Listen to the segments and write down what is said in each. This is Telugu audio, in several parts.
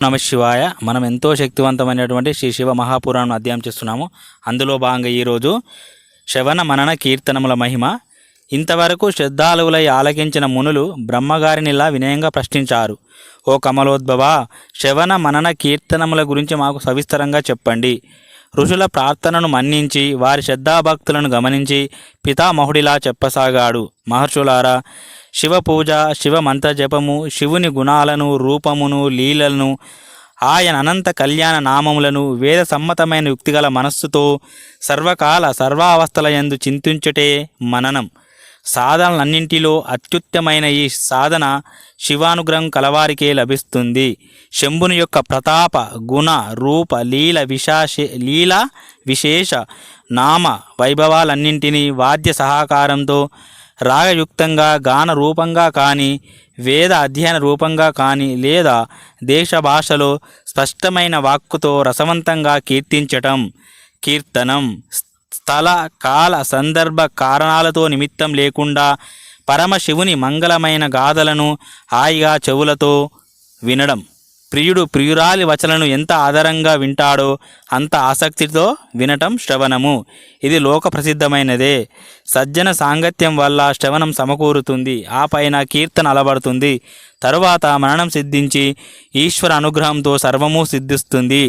నమ శివాయ. మనం ఎంతో శక్తివంతమైనటువంటి శ్రీ శివ మహాపురాణం అధ్యయనం చేస్తున్నాము. అందులో భాగంగా ఈరోజు శ్రవణ మనన కీర్తనముల మహిమ. ఇంతవరకు శ్రద్ధాలువులై ఆలకించిన మునులు బ్రహ్మగారినిలా వినయంగా ప్రశ్నించారు. ఓ కమలోద్భవ, శ్రవణ మనన కీర్తనముల గురించి మాకు సవిస్తరంగా చెప్పండి. ఋషుల ప్రార్థనను మన్నించి వారి శ్రద్ధాభక్తులను గమనించి పితామహుడిలా చెప్పసాగాడు. మహర్షులారా, శివ పూజ, శివ మంత్ర జపము, శివుని గుణాలను, రూపమును, లీలలను, ఆయన అనంత కళ్యాణ నామములను వేద సమ్మతమైన యుక్తిగల మనస్సుతో సర్వకాల సర్వావస్థలయందు చింతించుటే మననం. సాధనలన్నింటిలో అత్యుత్తమైన ఈ సాధన శివానుగ్రహం కలవారికే లభిస్తుంది. శంభుని యొక్క ప్రతాప, గుణ, రూప, లీల విశేష నామ వైభవాలన్నింటినీ వాద్య సహకారంతో రాగయుక్తంగా గాన రూపంగా కానీ, వేద అధ్యయన రూపంగా కానీ, లేదా దేశ భాషలో స్పష్టమైన వాక్కుతో రసవంతంగా కీర్తించటం కీర్తనం. స్థల, కాల, సందర్భ కారణాలతో నిమిత్తం లేకుండా పరమశివుని మంగళమైన గాథలను హాయిగా చెవులతో వినడం. ప్రియుడు ప్రియురాలి వచనలను ఎంత ఆదరంగా వింటాడో అంత ఆసక్తితో వినటం శ్రవణము. ఇది లోక ప్రసిద్ధమైనదే. సజ్జన సాంగత్యం వల్ల శ్రవణం సమకూరుతుంది. ఆ పైన కీర్తన అలవడుతుంది. తరువాత మననం సిద్ధించి ఈశ్వర అనుగ్రహంతో సర్వము సిద్ధిస్తుంది.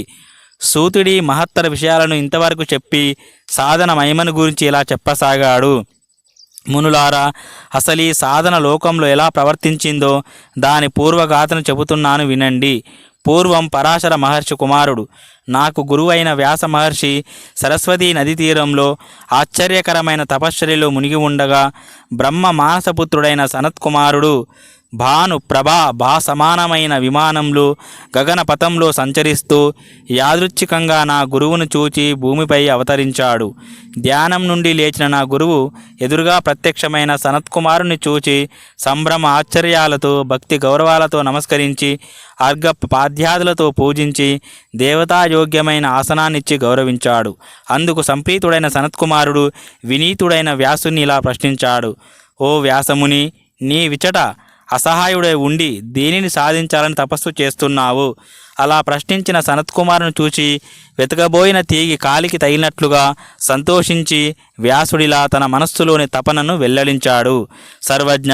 సూతుడి మహత్తర విషయాలను ఇంతవరకు చెప్పి సాధన మహిమను గురించి ఇలా చెప్పసాగాడు. మునులారా, అసలు ఈ సాధన లోకంలో ఎలా ప్రవర్తించిందో దాని పూర్వగాథను చెబుతున్నాను వినండి. పూర్వం పరాశర మహర్షి కుమారుడు, నాకు గురువైన వ్యాస మహర్షి సరస్వతీ నదీ తీరంలో ఆశ్చర్యకరమైన తపశ్చర్యలో మునిగి ఉండగా బ్రహ్మ మానసపుత్రుడైన సనత్కుమారుడు భాను ప్రభా సమానమైన విమానంలో గగనపథంలో సంచరిస్తూ యాదృచ్ఛికంగా నా గురువును చూచి భూమిపై అవతరించాడు. ధ్యానం నుండి లేచిన నా గురువు ఎదురుగా ప్రత్యక్షమైన సనత్కుమారుని చూచి సంభ్రమ ఆశ్చర్యాలతో భక్తి గౌరవాలతో నమస్కరించి అర్ఘ పాద్యాదులతో పూజించి దేవతాయోగ్యమైన ఆసనాన్నిచ్చి గౌరవించాడు. అందుకు సంప్రీతుడైన సనత్కుమారుడు వినీతుడైన వ్యాసుని ఇలా ప్రశ్నించాడు. ఓ వ్యాసముని, నీ విచట అసహాయుడై ఉండి దేనిని సాధించాలని తపస్సు చేస్తున్నావు? అలా ప్రశ్నించిన సనత్కుమారుని చూచి వెతకబోయిన తీగి కాలికి తగిలినట్లుగా సంతోషించి వ్యాసుడిలా తన మనస్సులోని తపనను వెల్లడించాడు. సర్వజ్ఞ,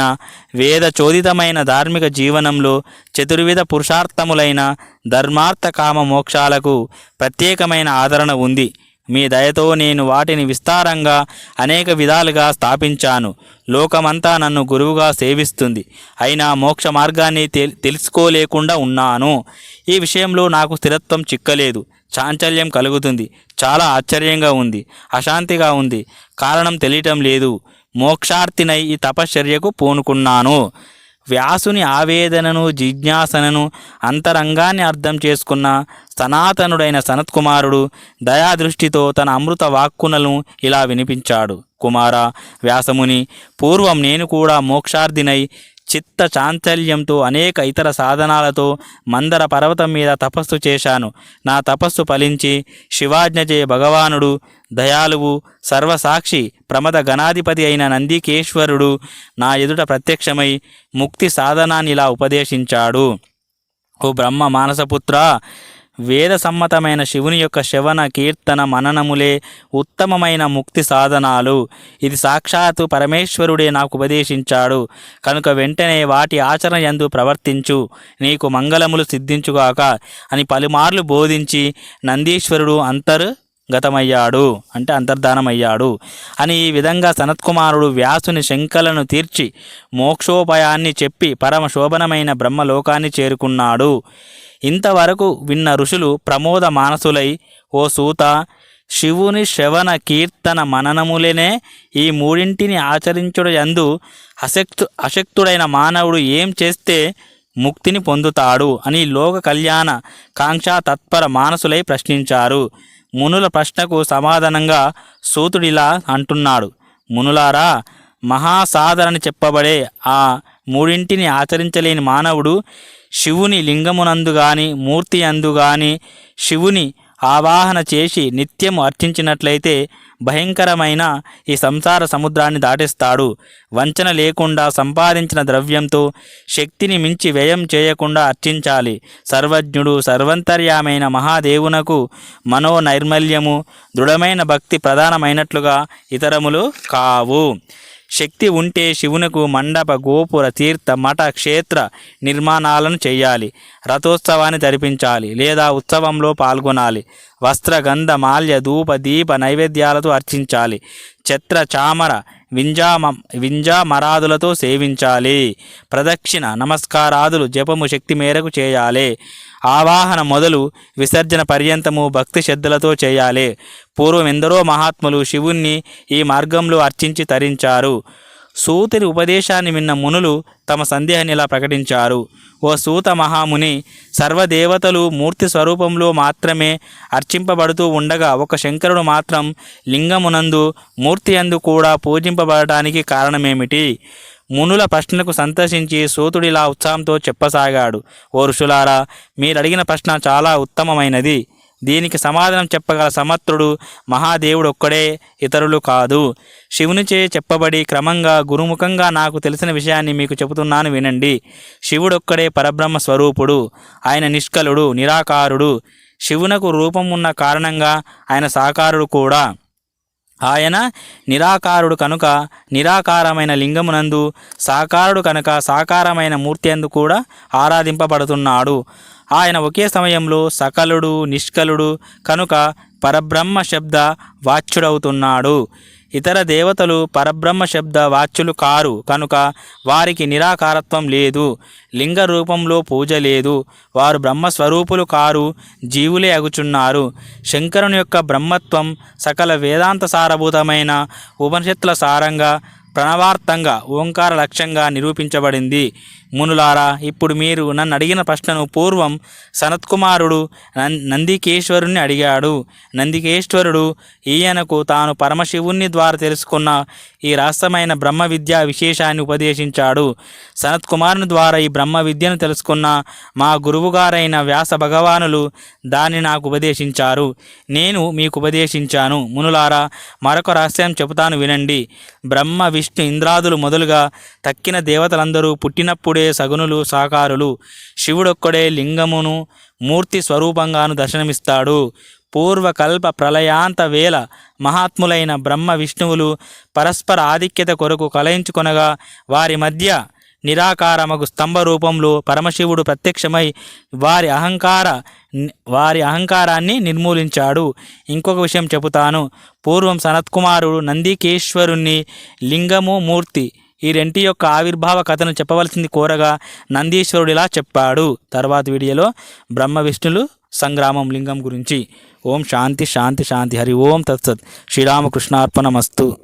వేద చోదితమైన ధార్మిక జీవనంలో చతుర్విధ పురుషార్థములైన ధర్మార్థ కామ మోక్షాలకు ప్రత్యేకమైన ఆదరణ ఉంది. మీ దయతో నేను వాటిని విస్తారంగా అనేక విధాలుగా స్థాపించాను. లోకమంతా నన్ను గురువుగా సేవిస్తుంది. అయినా మోక్ష మార్గాన్ని తెలుసుకోలేకుండా ఉన్నాను. ఈ విషయంలో నాకు స్థిరత్వం చిక్కలేదు. చాంచల్యం కలుగుతుంది. చాలా ఆశ్చర్యంగా ఉంది. అశాంతిగా ఉంది. కారణం తెలియటం లేదు. మోక్షార్థినై ఈ తపశ్చర్యకు పూనుకున్నాను. వ్యాసుని ఆవేదనను, జిజ్ఞాసనను, అంతరంగాన్ని అర్థం చేసుకున్న సనాతనుడైన సనత్కుమారుడు దయాదృష్టితో తన అమృత వాక్కులను ఇలా వినిపించాడు. కుమారా వ్యాసముని, పూర్వం నేను కూడా మోక్షార్థినై చిత్త చాంచల్యంతో అనేక ఇతర సాధనాలతో మందర పర్వతం మీద తపస్సు చేశాను. నా తపస్సు ఫలించి శివాజ్ఞచే భగవానుడు దయాళువు సర్వసాక్షి ప్రమద గణాధిపతి అయిన నందికేశ్వరుడు నా ఎదుట ప్రత్యక్షమై ముక్తి సాధనాన్ని ఇలా ఉపదేశించాడు. ఓ బ్రహ్మ మానసపుత్ర, వేద సమ్మతమైన శివుని యొక్క శ్రవణ కీర్తన మననములే ఉత్తమమైన ముక్తి సాధనాలు. ఇది సాక్షాత్తు పరమేశ్వరుడే నాకు ఉపదేశించాడు. కనుక వెంటనే వాటి ఆచరణ యందు ప్రవర్తించు, నీకు మంగళములు సిద్ధించుగాక అని పలుమార్లు బోధించి నందీశ్వరుడు అంతర్గతమయ్యాడు, అంటే అంతర్ధానమయ్యాడు అని. ఈ విధంగా సనత్కుమారుడు వ్యాసుని శంకలను తీర్చి మోక్షోపాయాన్ని చెప్పి పరమ శోభనమైన బ్రహ్మలోకాన్ని చేరుకున్నాడు. ఇంతవరకు విన్న ఋషులు ప్రమోద మానసులై, ఓ సూత, శివుని శ్రవణ కీర్తన మననములనే ఈ మూడింటిని ఆచరించుట యందు అశక్తుడైన మానవుడు ఏం చేస్తే ముక్తిని పొందుతాడు అని లోక కళ్యాణ కాంక్షా తత్పర మానసులై ప్రశ్నించారు. మునుల ప్రశ్నకు సమాధానంగా సూతుడిలా అంటున్నాడు. మునులారా, మహాసాధనని చెప్పబడే ఆ మూడింటిని ఆచరించలేని మానవుడు శివుని లింగమునందు గాని, మూర్తి అందు గాని, శివుని ఆవాహన చేసి నిత్యము అర్చించినట్లయితే భయంకరమైన ఈ సంసార సముద్రాన్ని దాటిస్తాడు. వంచన లేకుండా సంపాదించిన ద్రవ్యంతో శక్తిని మించి వ్యయం చేయకుండా అర్చించాలి. సర్వజ్ఞుడు సర్వంతర్యామైన మహాదేవునకు మనోనైర్మల్యము దృఢమైన భక్తి ప్రధానమైనట్లుగా ఇతరములు కావు. శక్తి ఉంటే శివునకు మండప గోపుర తీర్థ మఠ క్షేత్ర నిర్మాణాలను చేయాలి. రథోత్సవాన్ని జరిపించాలి లేదా ఉత్సవంలో పాల్గొనాలి. వస్త్ర గంధ మాల్య ధూప దీప నైవేద్యాలతో అర్చించాలి. ఛత్ర చామర వింజామరాదులతో సేవించాలి. ప్రదక్షిణ నమస్కారాదులు జపము శక్తి మేరకు చేయాలి. ఆవాహన మొదలు విసర్జన పర్యంతము భక్తి శ్రద్ధలతో చేయాలి. పూర్వం ఎందరో మహాత్ములు శివుణ్ణి ఈ మార్గంలో అర్చించి తరించారు. సూతుని ఉపదేశాన్ని విన్న మునులు తమ సందేహాన్ని ఇలా ప్రకటించారు. ఓ సూత మహాముని, సర్వదేవతలు మూర్తి స్వరూపంలో మాత్రమే అర్చింపబడుతూ ఉండగా ఒక శంకరుడు మాత్రం లింగమునందు మూర్తి యందు కూడా పూజింపబడటానికి కారణమేమిటి? మునుల ప్రశ్నలకు సంతోషించి సూతుడిలా ఉత్సాహంతో చెప్పసాగాడు. ఓ ఋషులారా, మీరడిగిన ప్రశ్న చాలా ఉత్తమమైనది. దీనికి సమాధానం చెప్పగల సమర్థుడు మహాదేవుడు ఒక్కడే, ఇతరులు కాదు. శివునిచే చెప్పబడి క్రమంగా గురుముఖంగా నాకు తెలిసిన విషయాన్ని మీకు చెబుతున్నాను వినండి. శివుడొక్కడే పరబ్రహ్మ స్వరూపుడు. ఆయన నిష్కలుడు, నిరాకారుడు. శివునకు రూపం ఉన్న కారణంగా ఆయన సాకారుడు కూడా. ఆయన నిరాకారుడు కనుక నిరాకారమైన లింగమునందు, సాకారుడు కనుక సాకారమైన మూర్తి యందు కూడా ఆరాధింపబడుతున్నాడు. ఆయన ఒకే సమయంలో సకలుడు, నిష్కలుడు కనుక పరబ్రహ్మ శబ్ద వాచ్యుడవుతున్నాడు. ఇతర దేవతలు పరబ్రహ్మ శబ్ద వాచ్యులు కారు కనుక వారికి నిరాకారత్వం లేదు. లింగ రూపంలో పూజ లేదు. వారు బ్రహ్మస్వరూపులు కారు, జీవులే అగుచున్నారు. శంకరుని యొక్క బ్రహ్మత్వం సకల వేదాంత సారభూతమైన ఉపనిషత్తుల సారంగా ప్రణవార్థంగా ఓంకార లక్ష్యంగా నిరూపించబడింది. మునులారా, ఇప్పుడు మీరు నన్ను అడిగిన ప్రశ్నను పూర్వం సనత్కుమారుడు నందికేశ్వరుణ్ణి అడిగాడు. నందికేశ్వరుడు ఈయనకు తాను పరమశివుని ద్వారా తెలుసుకున్న ఈ రహస్యమైన బ్రహ్మ విద్యా విశేషాన్ని ఉపదేశించాడు. సనత్కుమారుని ద్వారా ఈ బ్రహ్మ విద్యను తెలుసుకున్న మా గురువుగారైన వ్యాస భగవానులు దాన్ని నాకు ఉపదేశించారు. నేను మీకు ఉపదేశించాను. మునులారా, మరొక రహస్యం చెబుతాను వినండి. బ్రహ్మ విష్ణు ఇంద్రాదులు మొదలుగా తక్కిన దేవతలందరూ పుట్టినప్పుడే సగునులు, సాకారులు. శివుడొక్కడే లింగమును మూర్తి స్వరూపంగాను దర్శనమిస్తాడు. పూర్వకల్ప ప్రళయాంత వేళ మహాత్ములైన బ్రహ్మ విష్ణువులు పరస్పర ఆధిక్యత కొరకు కలయించుకొనగా వారి మధ్య నిరాకారమగు స్తంభ రూపంలో పరమశివుడు ప్రత్యక్షమై వారి అహంకారాన్ని నిర్మూలించాడు. ఇంకొక విషయం చెబుతాను. పూర్వం సనత్కుమారుడు నందికేశ్వరుణ్ణి లింగము, మూర్తి ఈ రెంటి యొక్క ఆవిర్భావ కథను చెప్పవలసింది కోరగా నందీశ్వరుడిలా చెప్పాడు. తర్వాత వీడియోలో బ్రహ్మ విష్ణులు సంగ్రామం లింగం గురించి. ఓం శాంతి శాంతి శాంతి. హరి ఓం తత్సత్. శ్రీరామకృష్ణార్పణమస్తు.